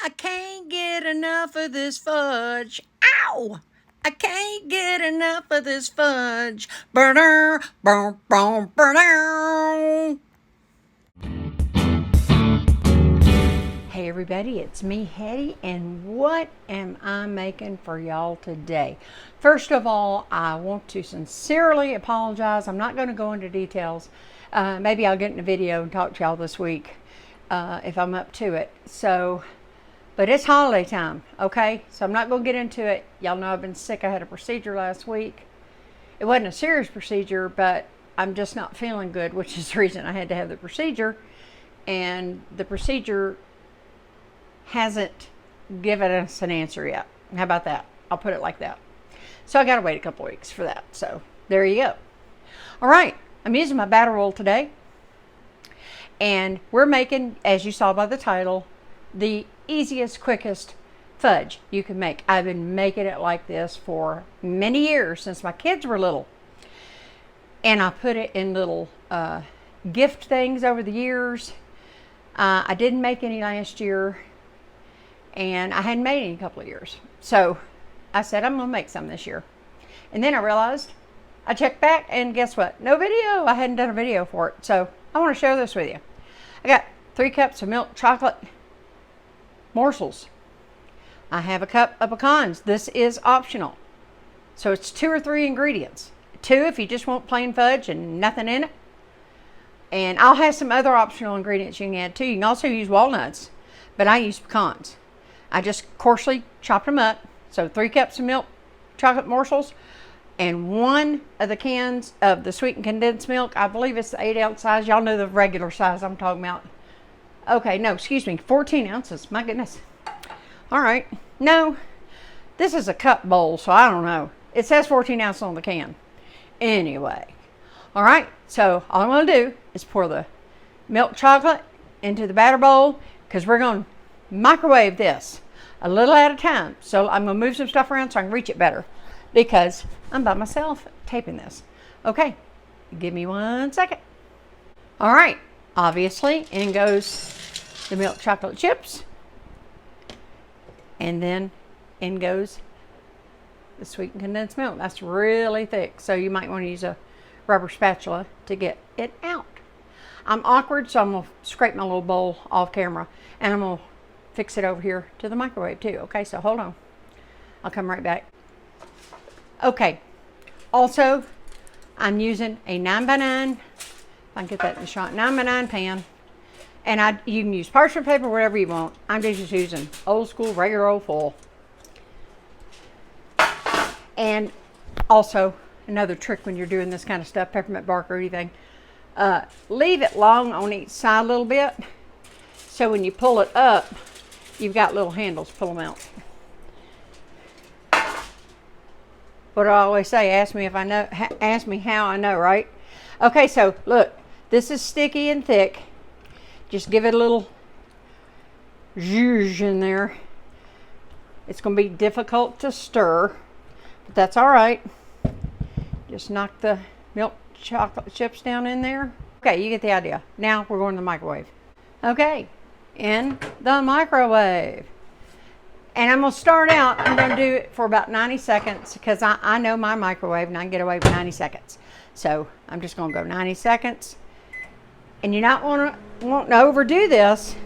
I can't get enough of this fudge. Ow! I can't get enough of this fudge. Burner, burn, burn, burn. Hey everybody, it's me, Hetty, and what am I making for y'all today? First of all, I want to sincerely apologize. I'm not going to go into details. Maybe I'll get in a video and talk to y'all this week if I'm up to it. But it's holiday time, okay? So I'm not going to get into it. Y'all know I've been sick. I had a procedure last week. It wasn't a serious procedure, but I'm just not feeling good, which is the reason I had to have the procedure. And the procedure hasn't given us an answer yet. How about that? I'll put it like that. So I got to wait a couple weeks for that. So there you go. All right. I'm using my batter roll today. And we're making, as you saw by the title, the easiest, quickest fudge you can make. I've been making it like this for many years, since my kids were little. And I put it in little gift things over the years. I didn't make any last year, and I hadn't made any in a couple of years. So I said, I'm going to make some this year. And then I realized, I checked back, and guess what? No video. I hadn't done a video for it. So I want to share this with you. I got 3 cups of milk chocolate morsels. I have a cup of pecans. This is optional. So it's 2 or 3 ingredients. 2 if you just want plain fudge and nothing in it. And I'll have some other optional ingredients you can add too. You can also use walnuts, but I use pecans. I just coarsely chopped them up. So 3 cups of milk chocolate morsels and 1 of the cans of the sweetened condensed milk. I believe it's the 8-ounce size. Y'all know the regular size I'm talking about. Okay, no, excuse me, 14 ounces. My goodness. All right. No, this is a cup bowl, so I don't know. It says 14 ounces on the can. Anyway. All right, so all I'm going to do is pour the milk chocolate into the batter bowl, because we're going to microwave this a little at a time. So I'm going to move some stuff around so I can reach it better, because I'm by myself taping this. Okay, give me 1 second. All right, obviously in goes the milk chocolate chips, and then in goes the sweetened condensed milk. That's really thick, so you might want to use a rubber spatula to get it out. I'm awkward, so I'm going to scrape my little bowl off camera, and I'm going to fix it over here to the microwave too. Okay, so hold on. I'll come right back. Okay, also I'm using a 9x9, if I can get that in the shot, 9x9 pan. And you can use parchment paper, whatever you want. I'm just using old school, regular old foil. And also, another trick when you're doing this kind of stuff, peppermint bark or anything, leave it long on each side a little bit. So when you pull it up, you've got little handles, pull them out. What do I always say? Ask me if I know, ask me how I know, right? Okay, so look, this is sticky and thick. Just give it a little zhuzh in there. It's going to be difficult to stir, but that's all right. Just knock the milk chocolate chips down in there. Okay, you get the idea. Now we're going to the microwave. Okay, in the microwave. And I'm going to start out, I'm going to do it for about 90 seconds, because I know my microwave and I can get away with 90 seconds. So I'm just going to go 90 seconds. And you're not wanting to overdo this.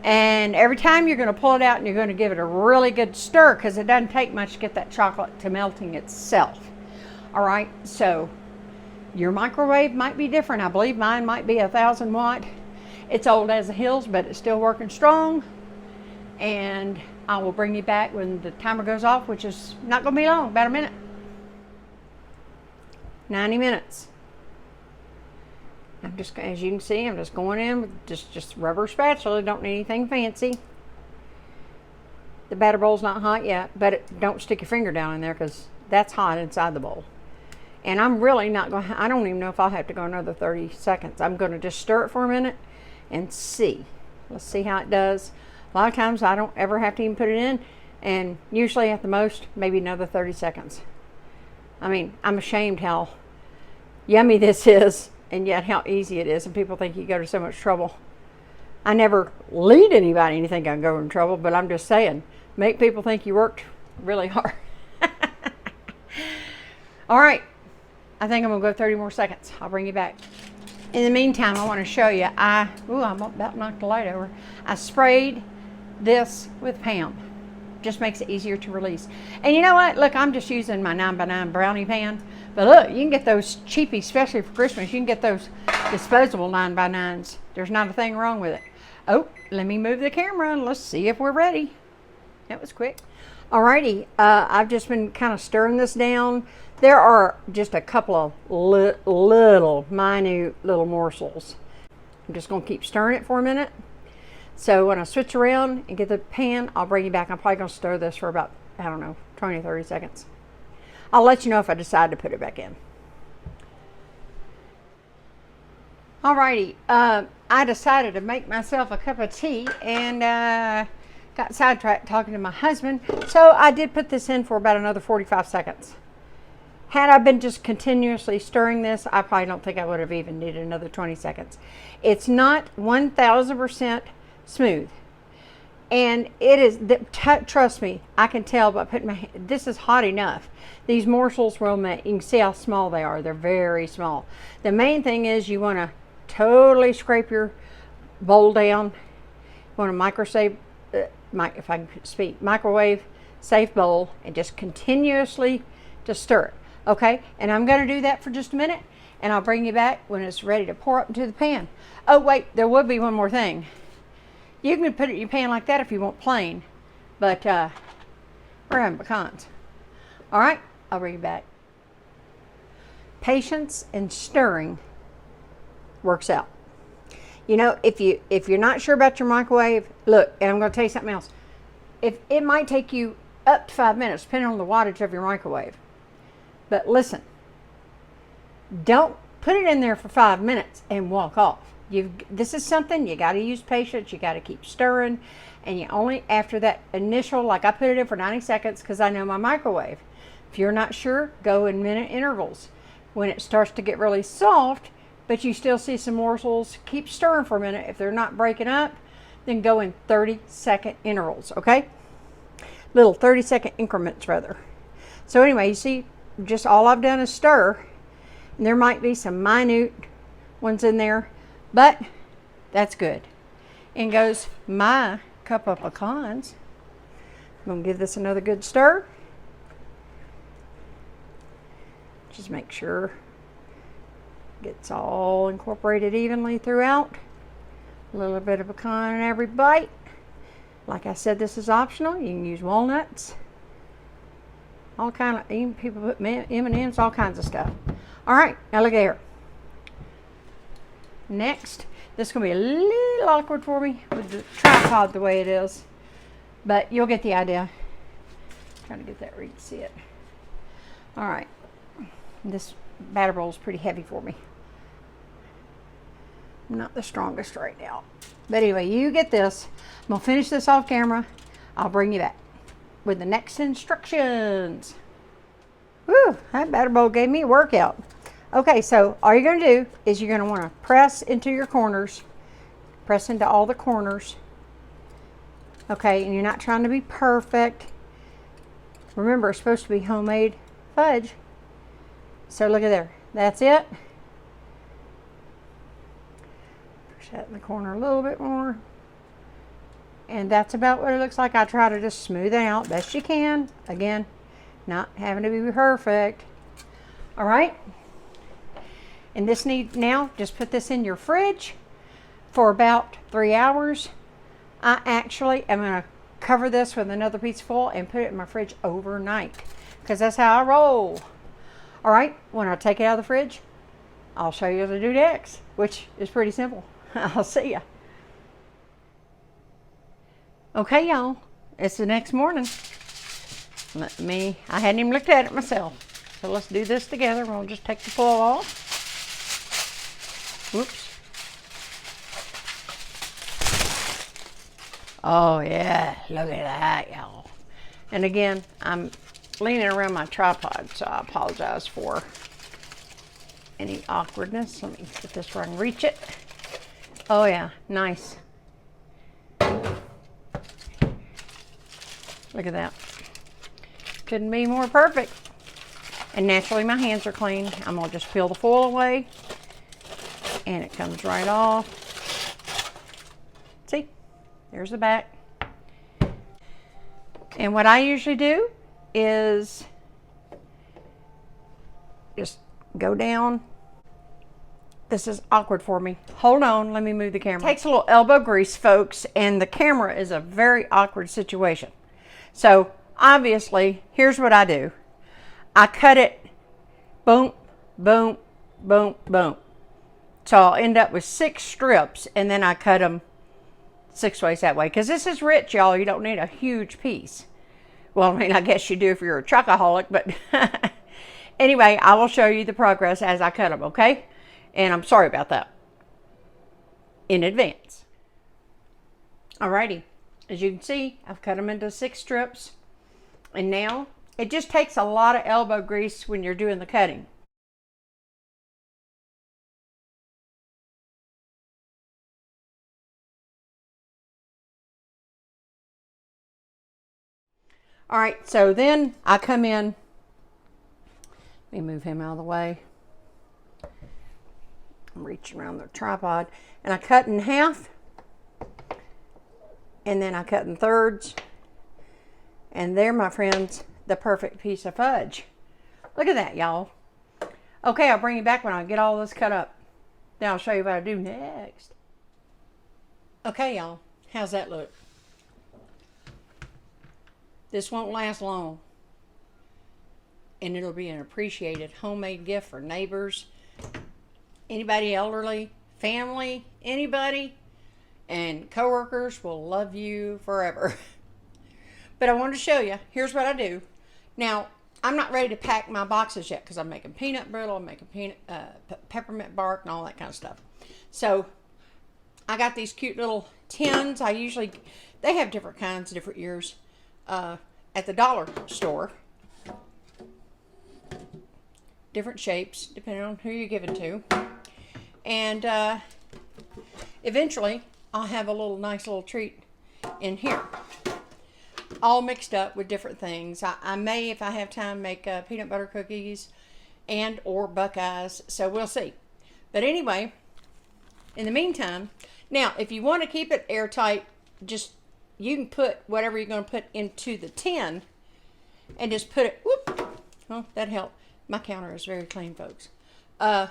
And every time you're going to pull it out and you're going to give it a really good stir, because it doesn't take much to get that chocolate to melting itself. All right, so your microwave might be different. I believe mine might be 1,000 watt. It's old as the hills, but it's still working strong. And I will bring you back when the timer goes off, which is not going to be long, about a minute. 90 minutes. I'm just, as you can see, I'm just going in with just rubber spatula. Don't need anything fancy. The batter bowl's not hot yet, but don't stick your finger down in there, because that's hot inside the bowl. And I'm really not going to, I don't even know if I'll have to go another 30 seconds. I'm going to just stir it for a minute and see. Let's see how it does. A lot of times I don't ever have to even put it in, and usually at the most, maybe another 30 seconds. I mean, I'm ashamed how yummy this is, and yet how easy it is, and people think you go to so much trouble. I never lead anybody and you think I'm going in trouble, but I'm just saying, make people think you worked really hard. All right, I think I'm gonna go 30 more seconds. I'll bring you back. In the meantime, I want to show you, I'm about to knock the light over. I sprayed this with Pam. Just makes it easier to release. And you know what? Look, I'm just using my 9x9 brownie pan. But look, you can get those cheapy, especially for Christmas. You can get those disposable 9x9s. There's not a thing wrong with it. Oh, let me move the camera and let's see if we're ready. That was quick. Alrighty, I've just been kind of stirring this down. There are just a couple of little minute little morsels. I'm just gonna keep stirring it for a minute. So when I switch around and get the pan, I'll bring you back. I'm probably gonna stir this for about, I don't know, 20 or 30 seconds. I'll let you know if I decide to put it back in. Alrighty, I decided to make myself a cup of tea and got sidetracked talking to my husband. So I did put this in for about another 45 seconds. Had I been just continuously stirring this, I probably don't think I would have even needed another 20 seconds. It's not 1000% smooth. And it is, trust me, I can tell by putting my, this is hot enough. These morsels will make, you can see how small they are. They're very small. The main thing is you want to totally scrape your bowl down. You want to microwave safe bowl and just continuously just stir it. Okay, and I'm going to do that for just a minute, and I'll bring you back when it's ready to pour up into the pan. Oh wait, there will be one more thing. You can put it in your pan like that if you want plain, but we're having pecans. All right, I'll bring you back. Patience and stirring works out. You know, if you're not sure about your microwave, look, and I'm going to tell you something else. If it might take you up to 5 minutes, depending on the wattage of your microwave. But listen, don't put it in there for 5 minutes and walk off. This is something you got to use patience. You got to keep stirring, and you only after that initial, like I put it in for 90 seconds because I know my microwave. If you're not sure, go in minute intervals. When it starts to get really soft, but you still see some morsels, keep stirring for a minute. If they're not breaking up, then go in 30-second intervals. Okay, little 30-second increments rather. So anyway, you see. Just all I've done is stir, and there might be some minute ones in there, but that's good. In goes my cup of pecans. I'm gonna give this another good stir. Just make sure it gets all incorporated evenly throughout. A little bit of pecan in every bite. Like I said, this is optional. You can use walnuts. All kind of, even people put M&Ms, all kinds of stuff. All right, now look here. Next, this is going to be a little awkward for me with the tripod the way it is, but you'll get the idea. I'm trying to get that where you can see it. All right, this batter bowl is pretty heavy for me. I'm not the strongest right now. But anyway, you get this. I'm going to finish this off camera. I'll bring you back with the next instructions. Whew, that batter bowl gave me a workout. Okay, so all you're going to do is you're going to want to press into your corners. Press into all the corners. Okay, and you're not trying to be perfect. Remember, it's supposed to be homemade fudge. So look at there. That's it. Push that in the corner a little bit more. And that's about what it looks like. I try to just smooth it out best you can. Again, not having to be perfect. All right. And this now, just put this in your fridge for about 3 hours. I actually am going to cover this with another piece of foil and put it in my fridge overnight, because that's how I roll. All right. When I take it out of the fridge, I'll show you how to do next, which is pretty simple. I'll see ya. Okay, y'all, it's the next morning. I hadn't even looked at it myself. So let's do this together. We'll just take the foil off. Whoops. Oh yeah, look at that, y'all. And again, I'm leaning around my tripod, so I apologize for any awkwardness. Let me get this where I can reach it. Oh yeah, nice. Look at that. Couldn't be more perfect. And naturally my hands are clean. I'm going to just peel the foil away. And it comes right off. See? There's the back. And what I usually do is just go down. This is awkward for me. Hold on, let me move the camera. It takes a little elbow grease, folks, and the camera is a very awkward situation. So obviously, here's what I do. I cut it, boom, boom, boom, boom. So I'll end up with 6 strips, and then I cut them 6 ways that way. Because this is rich, y'all. You don't need a huge piece. Well, I mean, I guess you do if you're a chocoholic, but anyway, I will show you the progress as I cut them, okay? And I'm sorry about that in advance. Alrighty, as you can see, I've cut them into 6 strips. And now, it just takes a lot of elbow grease when you're doing the cutting. Alright, so then I come in, let me move him out of the way. I'm reaching around the tripod, and I cut in half, and then I cut in thirds, and there, my friends, the perfect piece of fudge. Look at that, y'all. Okay, I'll bring you back when I get all this cut up. Then I'll show you what I do next. Okay, y'all, how's that look? This won't last long, and it'll be an appreciated homemade gift for neighbors, anybody elderly, family, anybody, and coworkers will love you forever. But I wanted to show you, here's what I do. Now, I'm not ready to pack my boxes yet because I'm making peanut brittle, I'm making peppermint bark and all that kind of stuff. So I got these cute little tins. They have different kinds, different years at the dollar store. Different shapes depending on who you're giving to. And eventually I'll have a nice little treat in here, all mixed up with different things. I may, if I have time, make peanut butter cookies and or Buckeyes, so we'll see. But anyway, in the meantime, now if you want to keep it airtight, you can put whatever you're going to put into the tin and just put it, whoop, oh, that helped. My counter is very clean, folks. You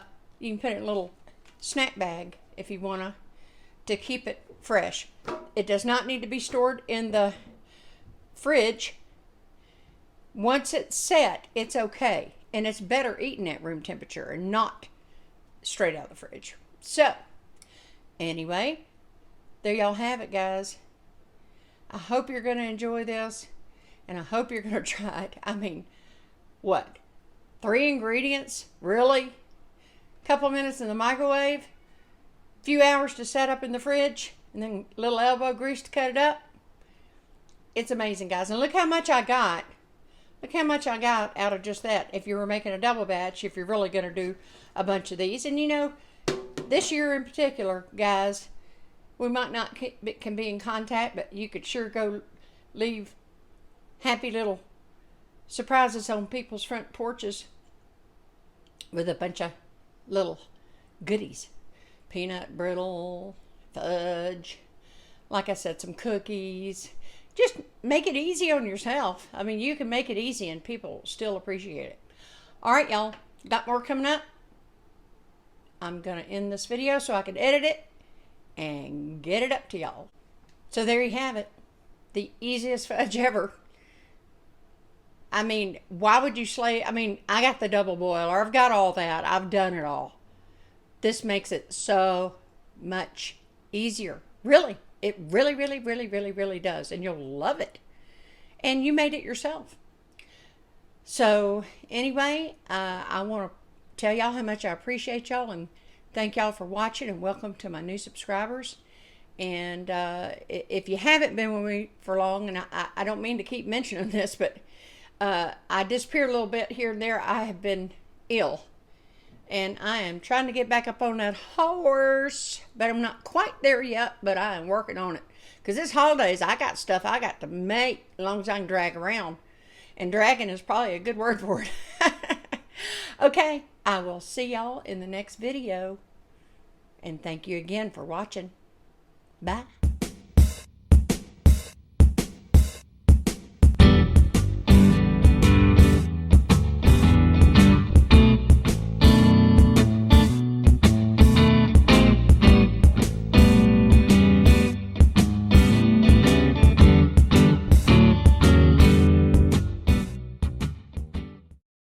can put it in a little snack bag if you want to keep it fresh. It does not need to be stored in the fridge. Once it's set, it's okay. And it's better eaten at room temperature and not straight out of the fridge. So, anyway, there y'all have it, guys. I hope you're going to enjoy this, and I hope you're going to try it. I mean, what? 3 ingredients? Really? Couple of minutes in the microwave? Few hours to set up in the fridge? And then a little elbow grease to cut it up? It's amazing, guys. And look how much I got. Look how much I got out of just that. If you were making a double batch, if you're really going to do a bunch of these. And you know, this year in particular, guys, we might not can be in contact, but you could sure go leave happy little surprises on people's front porches with a bunch of little goodies. Peanut brittle, fudge, like I said, some cookies. Just make it easy on yourself. I mean, you can make it easy and people still appreciate it. All right, y'all, got more coming up. I'm going to end this video so I can edit it and get it up to y'all. So there you have it. The easiest fudge ever. I mean, why would you I got the double boiler. I've got all that. I've done it all. This makes it so much easier. Really. It really, really, really, really, really does. And you'll love it. And you made it yourself. So anyway, I want to tell y'all how much I appreciate y'all and thank y'all for watching and welcome to my new subscribers. And if you haven't been with me for long, and I don't mean to keep mentioning this, but I disappeared a little bit here and there. I have been ill. And I am trying to get back up on that horse, but I'm not quite there yet, but I am working on it. Because this holidays, I got stuff I got to make as long as I can drag around. And dragging is probably a good word for it. Okay, I will see y'all in the next video. And thank you again for watching. Bye.